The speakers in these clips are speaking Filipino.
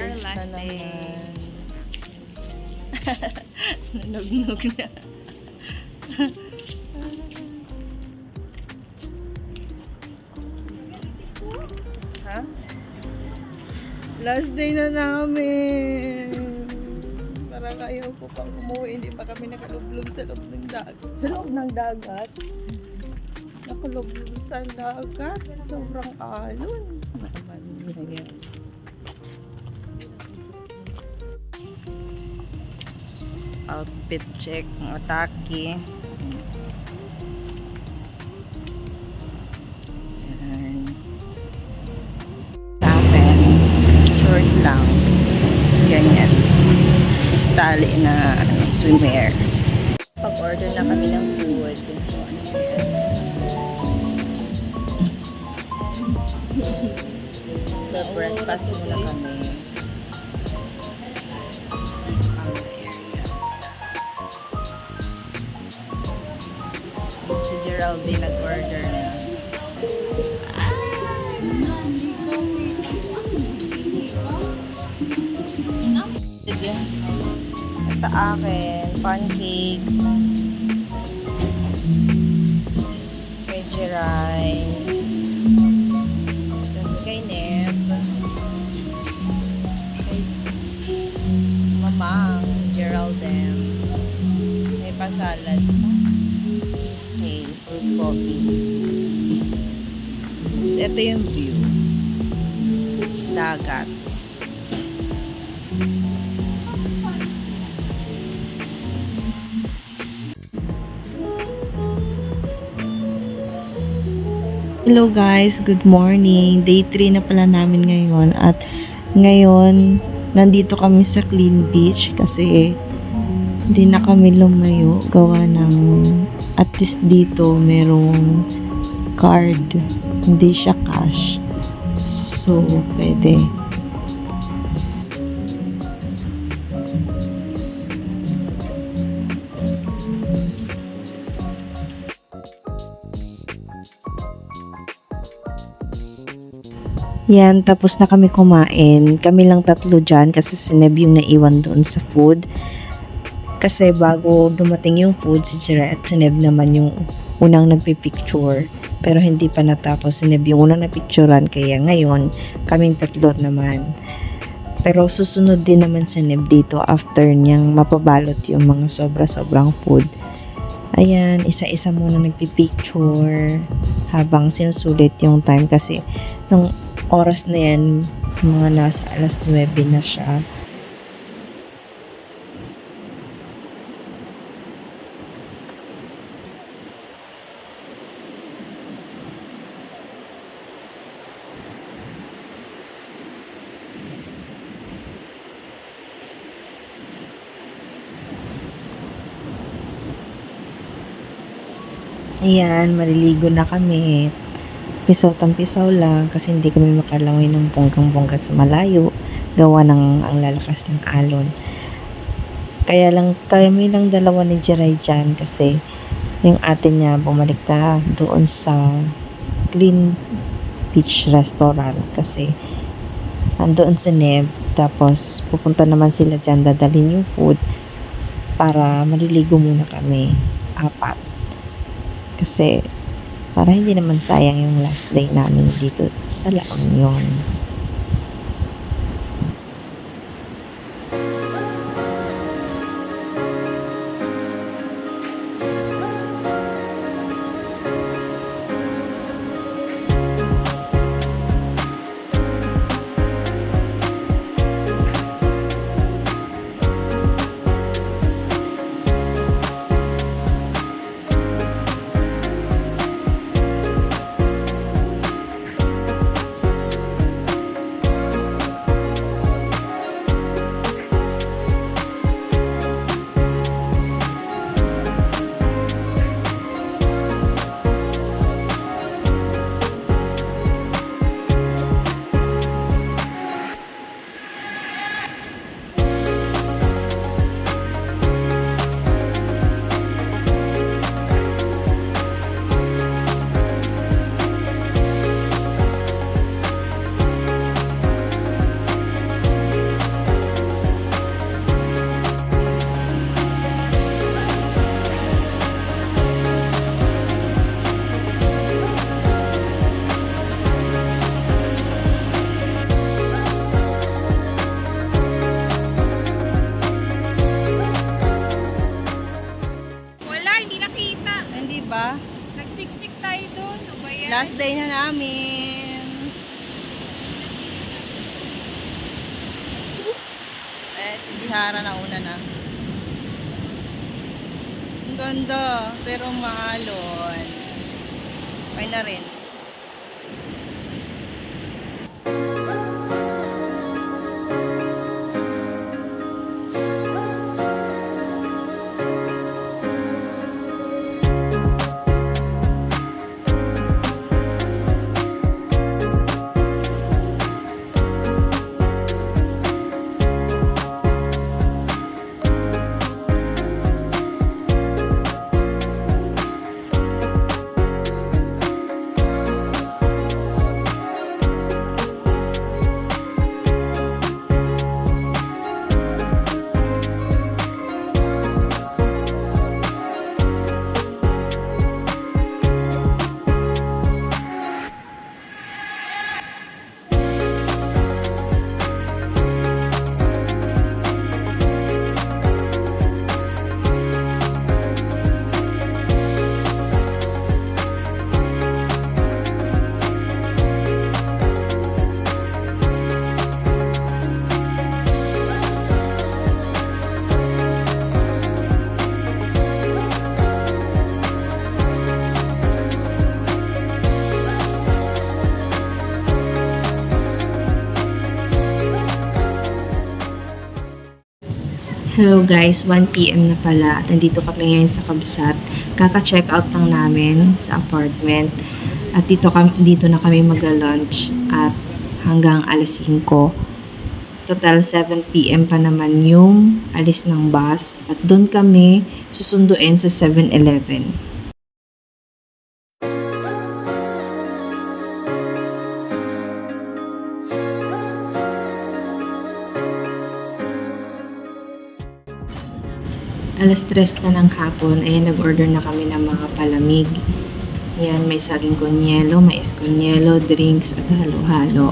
guys, na last day. naman. Nanugnog na. Ha? Last day na namin. Parang ayaw ko pang umuwi. Hindi pa kami nakalublob sa loob ng dagat. Sa loob ng dagat. Nakalublob sa dagat. Sobrang alon. Naman yan. Outfit check. Mga taki. Yan. Akin. Short lang. Tapos ganyan. Tali na swimwear. Pag-order na kami ng food. So, breakfast muna kami. Si Geraldine nag-order na. Sa akin, pancakes, veggie rice, tapos kay Neb, kay Mamang, Geraldine, may pasalad, okay, fruit coffee. Tapos ito yung view, dagat. Hello guys, good morning. Day 3 na pala namin ngayon at ngayon nandito kami sa Clean Beach kasi hindi na kami lumayo gawa ng at least dito merong card, hindi siya cash. So, pwede. Yan, tapos na kami kumain. Kami lang tatlo dyan kasi si Neb yung naiwan doon sa food. Kasi bago dumating yung food, si Jira at si Neb naman yung unang nagpipicture. Pero hindi pa natapos, si Neb yung unang napicturean. Kaya ngayon, kaming tatlo naman. Pero susunod din naman si Neb dito after niyang mapabalot yung mga sobra-sobrang food. Ayan, isa-isa muna nagpipicture habang sinusulit yung time kasi nung oras na yan, mga nasa alas 9 na siya. Ayan, maliligo na kami. Pisaw lang kasi hindi kami makalangoy ng bonggang-bongga sa malayo gawa ng ang lalakas ng alon. Kaya lang kami lang dalawa ni Jeray dyan kasi yung ate niya bumalik na doon sa Clean Beach Restaurant kasi andoon si Neb tapos pupunta naman sila dyan dadalhin yung food para maliligo muna kami 4 kasi para hindi naman sayang yung last day namin dito sa La Union. hinihintay na namin. Si Jihara na una na. Ang ganda, pero maalon. Okay na rin. Hello guys, 1 PM na pala at nandito kami ngayon sa Kabsat. Kaka-check out lang namin sa apartment at dito na kami magla-lunch at hanggang alas 5. Total 7 PM pa naman yung alis ng bus at doon kami susunduin sa 7-Eleven. Alas 3 na ng hapon, ay nag-order na kami ng mga palamig. Yan, may saging kunyelo, may eskunyelo, drinks at halo-halo.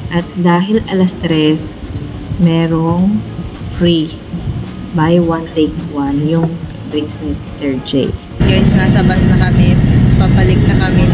At dahil alas 3, merong free. Buy one, take one, yung drinks ni Peter J. Guys, nasa bus na kami. Papalik na kami